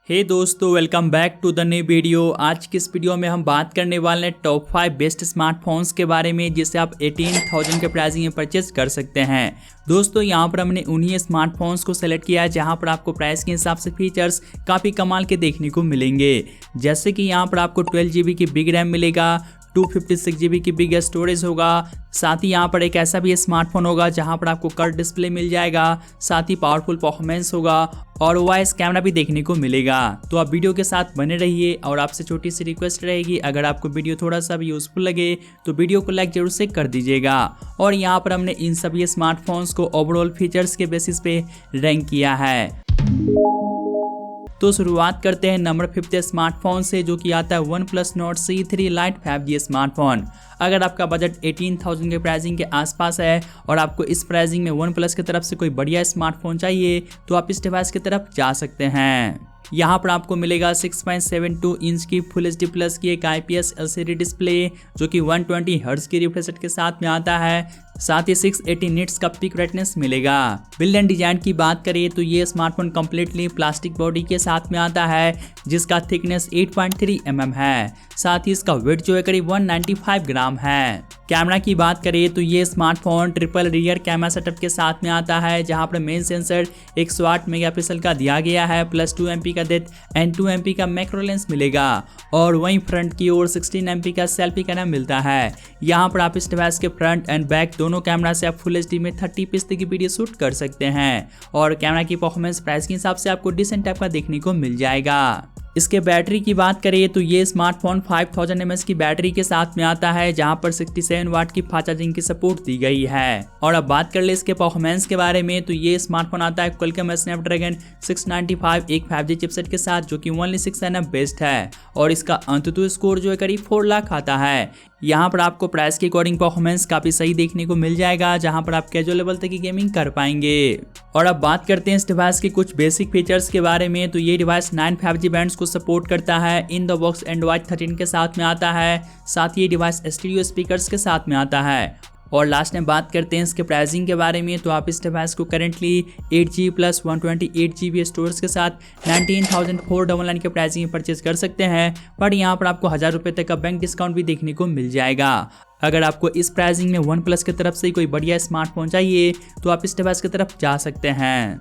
दोस्तों, welcome back to the new video. आज की इस वीडियो में हम बात करने वाले हैं टॉप 5 बेस्ट स्मार्टफोन्स के बारे में जिसे आप 18,000 के प्राइसिंग में परचेज कर सकते हैं। दोस्तों, यहाँ पर हमने उन्हीं स्मार्टफोन्स को सेलेक्ट किया है जहाँ पर आपको प्राइस के हिसाब से फीचर्स काफ़ी कमाल के देखने को मिलेंगे। जैसे कि यहाँ पर आपको 12 GB की बिग रैम मिलेगा, 256 GB की बिग स्टोरेज होगा, साथ ही यहाँ पर एक ऐसा भी स्मार्टफोन होगा जहाँ पर आपको कर्व डिस्प्ले मिल जाएगा, साथ ही पावरफुल परफॉर्मेंस होगा और वॉइस कैमरा भी देखने को मिलेगा। तो आप वीडियो के साथ बने रहिए और आपसे छोटी सी रिक्वेस्ट रहेगी, अगर आपको वीडियो थोड़ा सा भी यूजफुल लगे तो वीडियो को लाइक जरूर से कर दीजिएगा। और यहाँ पर हमने इन सभी स्मार्टफोन्स को ओवरऑल फीचर्स के बेसिस पे रैंक किया है। तो शुरुआत करते हैं नंबर 5 स्मार्टफोन से, जो कि आता है OnePlus Nord C3 Lite 5G smartphone. अगर आपका बजट 18,000 के प्राइसिंग के आसपास है और आपको इस प्राइसिंग में OnePlus की तरफ से कोई बढ़िया स्मार्टफोन चाहिए तो आप इस डिवाइस की तरफ जा सकते हैं। यहाँ पर आपको मिलेगा 6.72 इंच की फुल HD प्लस की एक IPS LCD डिस्प्ले, जो कि 120 हर्ट्ज की रिफ्रेश रेट के साथ में आता है। साथ ही 680 निट्स का पिक ब्राइटनेस मिलेगा। बिल्ड एंड डिजाइन की बात करें तो ये स्मार्टफोन कम्प्लीटली प्लास्टिक बॉडी के साथ में आता है, जिसका थिकनेस 8.3 mm है। साथ ही इसका वेट जो है करीब 195 ग्राम है। कैमरा की बात करें तो ये smartphone triple rear camera setup के साथ में आता है, जहां पर मेन सेंसर 108 मेगापिक्सल का दिया गया है, प्लस 2 MP का डेप्थ एंड 2 MP का मैक्रो लेंस मिलेगा। और वहीं फ्रंट की ओर 16 MP का सेल्फी कैमरा मिलता है। यहाँ पर आप इस डिवाइस के फ्रंट एंड बैक दोनों कैमरा से आप फुल HD में 30fps की वीडियो शूट कर सकते हैं। और कैमरा की परफॉर्मेंस प्राइस के हिसाब से आपको डिसेंट टाइप का देखने को मिल जाएगा। इसके बैटरी की बात करें तो ये स्मार्टफोन 5000 mAh की बैटरी के साथ में आता है, जहां पर 67 वाट की फास्ट चार्जिंग की सपोर्ट दी गई है। और अब बात कर ले इसके परफॉर्मेंस के बारे में तो ये स्मार्टफोन आता है क्वालकॉम स्नैपड्रैगन 695 एक 5G चिपसेट के साथ, जो कि ओनली 6 nm बेस्ड है। और इसका अंततः स्कोर जो है करीब 4 लाख आता है। यहाँ पर आपको प्राइस के अकॉर्डिंग परफॉर्मेंस काफी सही देखने को मिल जाएगा, जहाँ पर आप कैजुअल लेवल तक की गेमिंग कर पाएंगे। और अब बात करते हैं इस डिवाइस के कुछ बेसिक फीचर्स के बारे में तो ये डिवाइस 9 5G बैंड्स को सपोर्ट करता है। इन द बॉक्स Android 13 के साथ में आता है। साथ ही ये डिवाइस स्टीरियो स्पीकर्स के साथ में आता है। और लास्ट में बात करते हैं इसके प्राइसिंग के बारे में तो आप इस डिवाइस को currently 8GB plus 128 GB storage के साथ 19,499 के प्राइसिंग में परचेज कर सकते हैं। पर यहाँ पर आपको 1000 रुपये तक का बैंक डिस्काउंट भी देखने को मिल जाएगा। अगर आपको इस प्राइसिंग में OnePlus की तरफ से कोई बढ़िया स्मार्टफोन चाहिए तो आप इस डिवाइस की तरफ जा सकते हैं।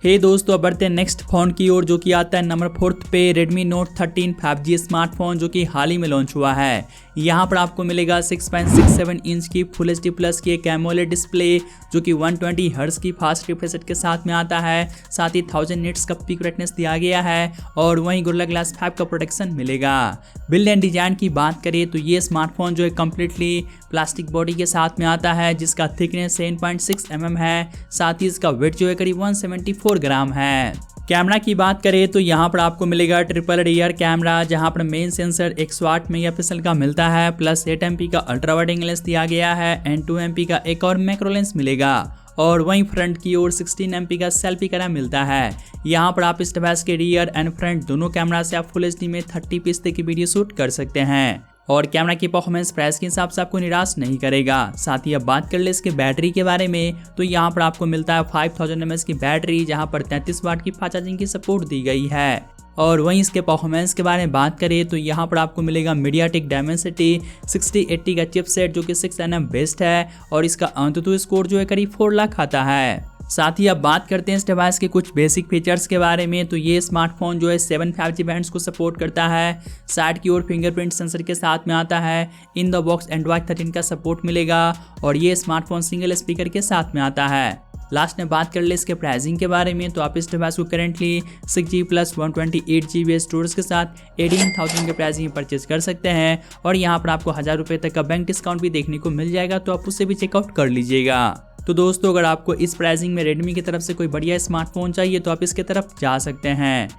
दोस्तों, अब बढ़ते हैं नेक्स्ट फोन की ओर, जो कि आता है नंबर 4 पे Redmi Note 13 5G स्मार्टफोन, जो कि हाल ही में लॉन्च हुआ है। यहाँ पर आपको मिलेगा 6.67 इंच की फुल HD प्लस की एक एमोलेड डिस्प्ले, जो कि 120 हर्ट्ज की फास्ट रिफ्रेश रेट के साथ में आता है। साथ ही 1000 निट्स का पिक ब्राइटनेस दिया गया है और वहीं गोरिल्ला ग्लास 5 का प्रोटेक्शन मिलेगा। बिल्ड एंड डिजाइन की बात करें तो ये स्मार्टफोन जो है कम्प्लीटली प्लास्टिक बॉडी के साथ में आता है, जिसका थिकनेस 7.6 mm है। साथ ही इसका वेट जो है करीब 174 ग्राम है। कैमरा की बात करें तो यहाँ पर आपको मिलेगा ट्रिपल रियर कैमरा, जहाँ पर मेन सेंसर 108 मेगापिक्सल का मिलता है, प्लस 8 MP का अल्ट्रा वाइड एंगल लेंस दिया गया है एंड 2 MP का एक और मैक्रो लेंस मिलेगा। और वहीं फ्रंट की ओर 16 MP का सेल्फी कैमरा मिलता है। यहाँ पर आप इस डिवाइस के रियर एंड फ्रंट दोनों कैमरा से आप फुल HD में 30fps तक की वीडियो शूट कर सकते हैं। और कैमरा की परफॉर्मेंस प्राइस के हिसाब से आपको निराश नहीं करेगा। साथ ही अब बात कर ले इसके बैटरी के बारे में तो यहाँ पर आपको मिलता है 5000 mAh की बैटरी, जहाँ पर 33 वाट की फास्ट चार्जिंग की सपोर्ट दी गई है। और वहीं इसके परफॉर्मेंस के बारे में बात करें तो यहाँ पर आपको मिलेगा MediaTek Dimensity 6080 का चिपसेट, जो कि 6 nm बेस्ड है। और इसका अंततः स्कोर जो है करीब 4 लाख आता है। साथ ही अब बात करते हैं इस डिवाइस के कुछ बेसिक फीचर्स के बारे में तो ये स्मार्टफोन जो है 7 5G बैंड्स को सपोर्ट करता है। साइड की ओर फिंगरप्रिंट सेंसर के साथ में आता है। इन द बॉक्स Android 13 का सपोर्ट मिलेगा और ये स्मार्टफोन सिंगल स्पीकर के साथ में आता है। लास्ट में बात कर ले इसके प्राइसिंग के बारे में तो आप इस डिवाइस को currently 6GB plus 128 GB storage के साथ 18,000 के प्राइसिंग में परचेज कर सकते हैं। और यहाँ पर आपको 1000 रुपये तक का बैंक डिस्काउंट भी देखने को मिल जाएगा, तो आप उसे भी चेकआउट कर लीजिएगा। तो दोस्तों, अगर आपको इस प्राइसिंग में Redmi की तरफ से कोई बढ़िया स्मार्टफोन चाहिए तो आप इसके तरफ जा सकते हैं।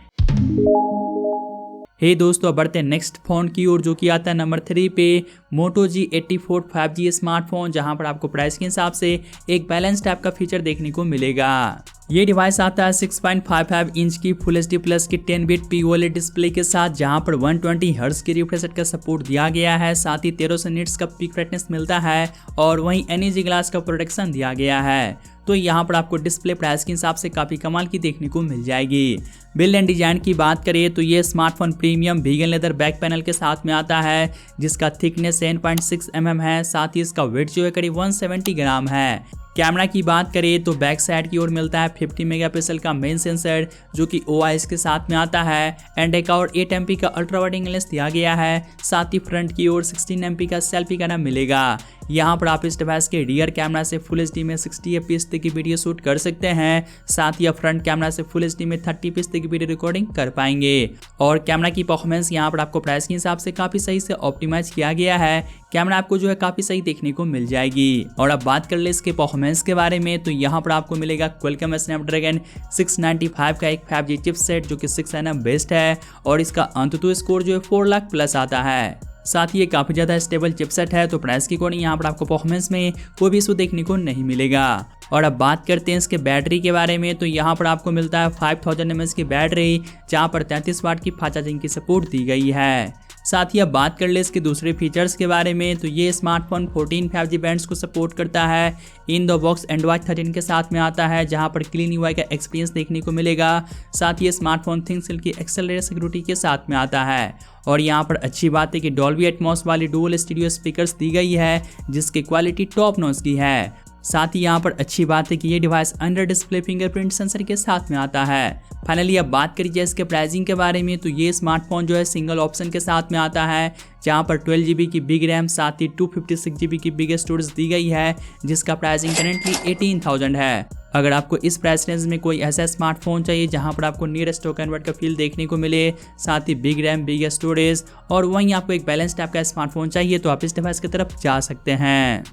दोस्तों, अब बढ़ते हैं नेक्स्ट फोन की ओर, जो कि आता है नंबर 3 पे Moto G84 5G स्मार्टफोन, जहां पर आपको प्राइस के हिसाब से एक बैलेंस टाइप का फीचर देखने को मिलेगा। ये डिवाइस आता है 6.55 इंच की फुल HD प्लस की 10-bit POLED डिस्प्ले के साथ, जहां पर 120 हर्ट्ज की रिफ्रेश रेट का सपोर्ट दिया गया है। साथ ही 1300 निट्स का पिक ब्राइटनेस मिलता है और वहीं NEG ग्लास का प्रोटेक्शन दिया गया है। तो यहाँ पर आपको डिस्प्ले प्राइस के हिसाब से काफ़ी कमाल की देखने को मिल जाएगी। बिल्ड एंड डिजाइन की बात करें तो ये smartphone premium vegan leather back panel के साथ में आता है, जिसका थिकनेस 7.6 mm है। साथ ही इसका वेट जो है करीब 170 ग्राम है। कैमरा की बात करें तो बैक साइड की ओर मिलता है 50 मेगापिक्सल का मेन सेंसर जो कि OIS के साथ में आता है एंड एक और 8 MP का अल्ट्रा वाइड एंगल लेंस दिया गया है। साथ ही फ्रंट की ओर 16 MP का सेल्फी कैमरा मिलेगा। यहाँ पर आप इस डिवाइस के रियर कैमरा से फुल HD में 60 fps तक की वीडियो शूट कर सकते हैं। साथ ही आप फ्रंट कैमरा से फुल HD में 30 fps तक की वीडियो रिकॉर्डिंग कर पाएंगे। और कैमरा की परफॉर्मेंस यहाँ पर आपको प्राइस के हिसाब से काफ़ी सही से ऑप्टिमाइज किया गया है। कैमरा आपको जो है काफ़ी सही देखने को मिल जाएगी। और अब बात कर ले इसके परफॉर्मेंस के बारे में तो यहाँ पर आपको मिलेगा क्वालकॉम स्नैपड्रैगन 695 का एक 5G चिपसेट जो कि 6 nm बेस्ड है और इसका अंततः स्कोर जो है 4 लाख प्लस आता है। साथ ही ये काफ़ी ज़्यादा स्टेबल चिपसेट है, तो प्राइस की अकॉर्डिंग यहाँ पर आपको परफॉर्मेंस में कोई भी इशू देखने को नहीं मिलेगा। और अब बात करते हैं इसके बैटरी के बारे में तो यहाँ पर आपको मिलता है 5000 mAh की बैटरी, जहाँ पर 33 वाट की फास्ट चार्जिंग की सपोर्ट दी गई है। साथ ही अब बात कर ले इसके दूसरे फीचर्स के बारे में तो ये स्मार्टफोन 14 5G बैंड्स को सपोर्ट करता है। इन द बॉक्स एंड्रॉइड 13 के साथ में आता है, जहां पर क्लीन UI का एक्सपीरियंस देखने को मिलेगा। साथ ही ये स्मार्टफोन थिंगसेल की एक्सेलरेटेड सिक्योरिटी के साथ में आता है। और यहाँ पर अच्छी बात है कि डॉल्बी एटमॉस वाली डुअल स्टीरियो स्पीकर्स दी गई है, जिसकी क्वालिटी टॉप नॉच की है। साथ ही यहाँ पर अच्छी बात है कि ये device under display fingerprint sensor के साथ में आता है। फाइनली अब बात करी जाए इसके प्राइसिंग के बारे में तो ये स्मार्टफोन जो है सिंगल ऑप्शन के साथ में आता है, जहाँ पर 12 GB की बिग रैम साथ ही 256 GB की बिग स्टोरेज दी गई है, जिसका प्राइसिंग करेंटली 18,000 है। अगर आपको इस प्राइस रेंज में कोई ऐसा स्मार्टफोन चाहिए जहां पर आपको नियर स्टॉक कन्वर्ट का फील देखने को मिले, साथ ही बिग रैम बिग स्टोरेज और वहीं आपको एक बैलेंस टाइप का स्मार्टफोन चाहिए, तो आप इस डिवाइस की तरफ जा सकते हैं।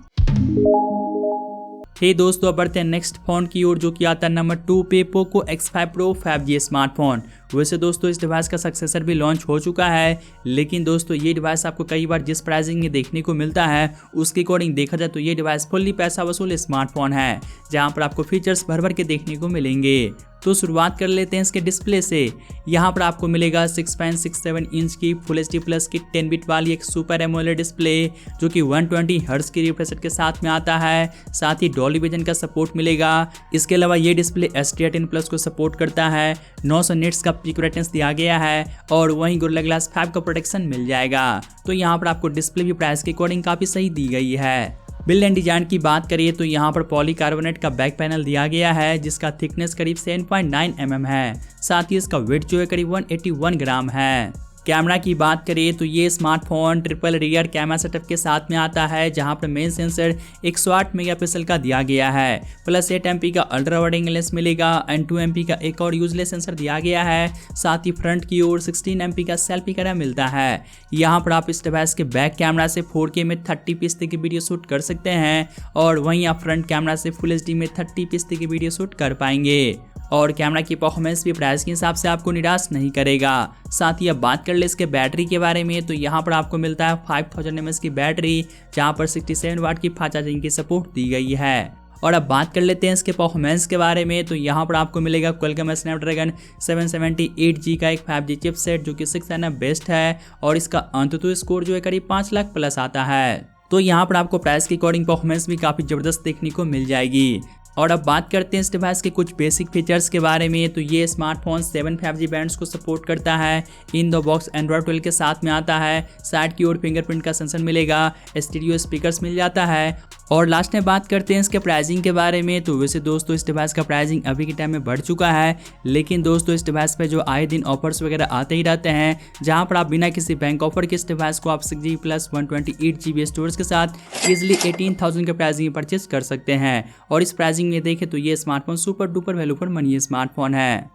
हे दोस्तों, अब बढ़ते हैं नेक्स्ट फोन की ओर जो कि आता है नंबर 2 पे Poco X5 Pro 5G smartphone. वैसे दोस्तों इस डिवाइस का सक्सेसर भी लॉन्च हो चुका है, लेकिन दोस्तों ये डिवाइस आपको कई बार जिस प्राइसिंग में देखने को मिलता है उसके अकॉर्डिंग देखा जाए तो ये डिवाइस फुल्ली पैसा वसूल स्मार्टफोन है, जहां पर आपको फीचर्स भर भर के देखने को मिलेंगे। तो शुरुआत कर लेते हैं इसके डिस्प्ले से। यहाँ पर आपको मिलेगा 6.67 इंच की फुल HD प्लस की 10 बिट वाली एक सुपर एमोलेड डिस्प्ले जो कि 120 हर्ट्ज की रिफ्रेश रेट के साथ में आता है। साथ ही डॉल्बी विजन का सपोर्ट मिलेगा। इसके अलावा ये डिस्प्ले STR10 प्लस को सपोर्ट करता है। 900 निट्स का पीक ब्राइटनेस दिया गया है और वहीं गोरिल्ला ग्लास 5 का प्रोटेक्शन मिल जाएगा। तो यहाँ पर आपको डिस्प्ले भी प्राइस के अकॉर्डिंग काफ़ी सही दी गई है। बिल्ड एंड डिजाइन की बात करिए तो यहाँ पर पॉलीकार्बोनेट का बैक पैनल दिया गया है, जिसका थिकनेस करीब 7.9 mm है। साथ ही इसका वेट जो है करीब 181 ग्राम है। कैमरा की बात करें तो ये smartphone triple rear camera setup के साथ में आता है, जहां पर मेन सेंसर 108 मेगापिक्सल का दिया गया है, प्लस 8 MP का अल्ट्रा वाइड एंगल लेंस मिलेगा एंड 2 MP का एक और यूजलेस सेंसर दिया गया है। साथ ही फ्रंट की ओर 16 MP का सेल्फी कैमरा मिलता है। यहाँ पर आप इस डिवाइस के बैक कैमरा से 4K में 30 fps तक की वीडियो शूट कर सकते हैं और वहीं आप फ्रंट कैमरा से फुल HD में 30 fps तक की वीडियो शूट कर पाएंगे। और कैमरा की परफॉर्मेंस भी प्राइस के हिसाब से आपको निराश नहीं करेगा। साथ ही अब बात कर ले इसके बैटरी के बारे में तो यहाँ पर आपको मिलता है 5000 mAh की बैटरी, जहाँ पर 67 वाट की फास्ट चार्जिंग की सपोर्ट दी गई है। और अब बात कर लेते हैं इसके परफॉर्मेंस के बारे में तो यहाँ पर आपको मिलेगा क्वालकॉम स्नैपड्रैगन 778G का एक 5G चिपसेट जो कि 6 nm बेस्ट है और इसका अंततः स्कोर जो है करीब 5 लाख प्लस आता है। तो यहाँ पर आपको प्राइस के अकॉर्डिंग परफॉर्मेंस भी काफ़ी ज़बरदस्त देखने को मिल जाएगी। और अब बात करते हैं इस डिवाइस के कुछ बेसिक फीचर्स के बारे में तो ये स्मार्टफोन 7 5G बैंड्स को सपोर्ट करता है। इन द बॉक्स एंड्रॉइड 12 के साथ में आता है। साइड की ओर फिंगरप्रिंट का सेंसर मिलेगा, स्टीरियो स्पीकर्स मिल जाता है। और लास्ट में बात करते हैं इसके प्राइसिंग के बारे में तो वैसे दोस्तों इस डिवाइस का प्राइसिंग अभी के टाइम में बढ़ चुका है, लेकिन दोस्तों इस डिवाइस पे जो आए दिन ऑफर्स वगैरह आते ही रहते हैं, जहां पर आप बिना किसी बैंक ऑफर के इस डिवाइस को आप 6GB प्लस 128 GB स्टोरेज के साथ इजिली 18,000 के प्राइसिंग में परचेज कर सकते हैं। और इस प्राइसिंग में देखें तो ये smartphone super duper value for money smartphone है।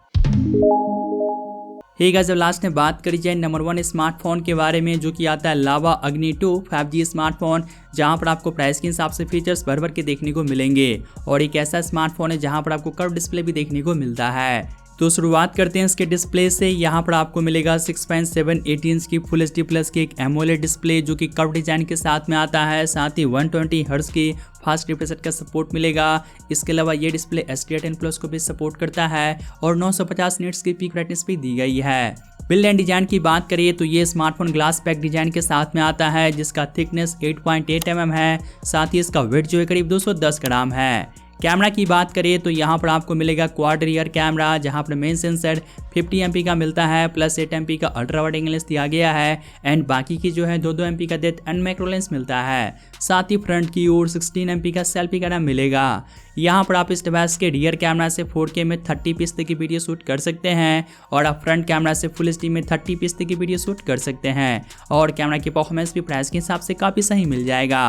ठीक है, जब लास्ट में बात करी जाए नंबर 1 स्मार्टफोन के बारे में जो कि आता है लावा अग्नि 2 5G स्मार्टफोन, जहां पर आपको प्राइस के हिसाब से फीचर्स भर भर के देखने को मिलेंगे। और एक ऐसा स्मार्टफोन है जहां पर आपको कर्व डिस्प्ले भी देखने को मिलता है। तो शुरुआत करते हैं इसके डिस्प्ले से। यहाँ पर आपको मिलेगा 6.78 इंच की फुल HD प्लस की एक एमोलेड डिस्प्ले जो कि कर्व डिजाइन के साथ में आता है। साथ ही 120 हर्ट्ज की फास्ट रिफ्रेश रेट का सपोर्ट मिलेगा। इसके अलावा ये डिस्प्ले STR10 प्लस को भी सपोर्ट करता है और 950 निट्स की पीक ब्राइटनेस भी दी गई है। बिल्ड एंड डिजाइन की बात करिए तो ये स्मार्टफोन ग्लास पैक डिजाइन के साथ में आता है, जिसका थिकनेस 8.8 mm है। साथ ही इसका वेट जो है करीब 210 ग्राम है। कैमरा की बात करें तो यहाँ पर आपको मिलेगा क्वाड रियर कैमरा, जहाँ पर मेन सेंसर 50 MP का मिलता है, प्लस 8 MP का अल्ट्रा वाइड एंगल लेंस दिया गया है एंड बाकी की जो है 2-2 MP का डेप्थ एंड मैक्रो लेंस मिलता है। साथ ही फ्रंट की ओर 16 MP का सेल्फी कैमरा मिलेगा। यहाँ पर आप इस डिवाइस के रियर कैमरा से 4K में 30 पीस तक की वीडियो शूट कर सकते हैं और आप फ्रंट कैमरा से फुल एचडी में 30 पीस तक की वीडियो शूट कर सकते हैं और कैमरा की परफॉर्मेंस भी प्राइस के हिसाब से काफ़ी सही मिल जाएगा।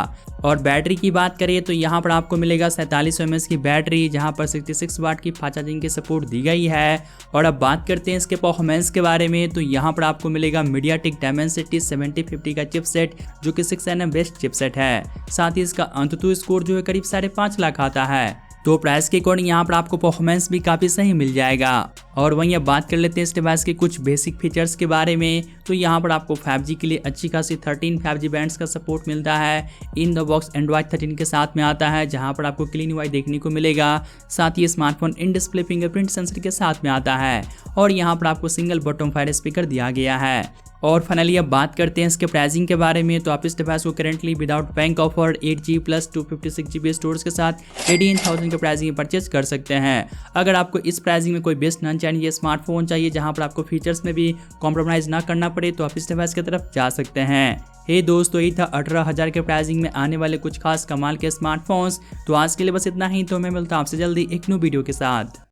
और बैटरी की बात करें तो यहाँ पर आपको मिलेगा 4700 mAh की बैटरी, जहाँ पर 66 वाट की फास्ट चार्जिंग की सपोर्ट दी गई है। और अब बात करते हैं इसके परफॉर्मेंस के बारे में, तो यहाँ पर आपको मिलेगा मीडियाटेक डायमेंसिटी 7050 का चिपसेट, जो कि 6nm बेस्ट चिपसेट है। साथ ही इसका अंततः स्कोर जो है करीब 5.5 लाख आता है, तो प्राइस के अकॉर्डिंग यहाँ पर आपको परफॉर्मेंस भी काफ़ी सही मिल जाएगा। और वहीं अब बात कर लेते हैं इस डिवाइस के कुछ बेसिक फीचर्स के बारे में, तो यहाँ पर आपको 5G के लिए अच्छी खासी 13 5G बैंड्स का सपोर्ट मिलता है। इन द बॉक्स एंड्रॉइड 13 के साथ में आता है, जहाँ पर आपको क्लीन UI देखने को मिलेगा। साथ ही smartphone in display fingerprint sensor के साथ में आता है और यहाँ पर आपको सिंगल बॉटम फायर स्पीकर दिया गया है। और फाइनली अब बात करते हैं इसके प्राइसिंग के बारे में, तो आप इस डिवाइस को currently without bank offer 8G plus 256GB storage के साथ 18,000 के प्राइसिंग में परचेज कर सकते हैं। अगर आपको इस प्राइसिंग में कोई बेस्ट नॉन चाइनीज स्मार्टफोन चाहिए जहां पर आपको फीचर्स में भी कॉम्प्रोमाइज़ ना करना पड़े, तो आप इस डिवाइस की तरफ जा सकते हैं। दोस्तों, यही था 18,000 के प्राइसिंग में आने वाले कुछ खास कमाल के स्मार्टफोन्स। तो आज के लिए बस इतना ही, तो मैं मिलता हूं आपसे जल्दी एक न्यू वीडियो के साथ।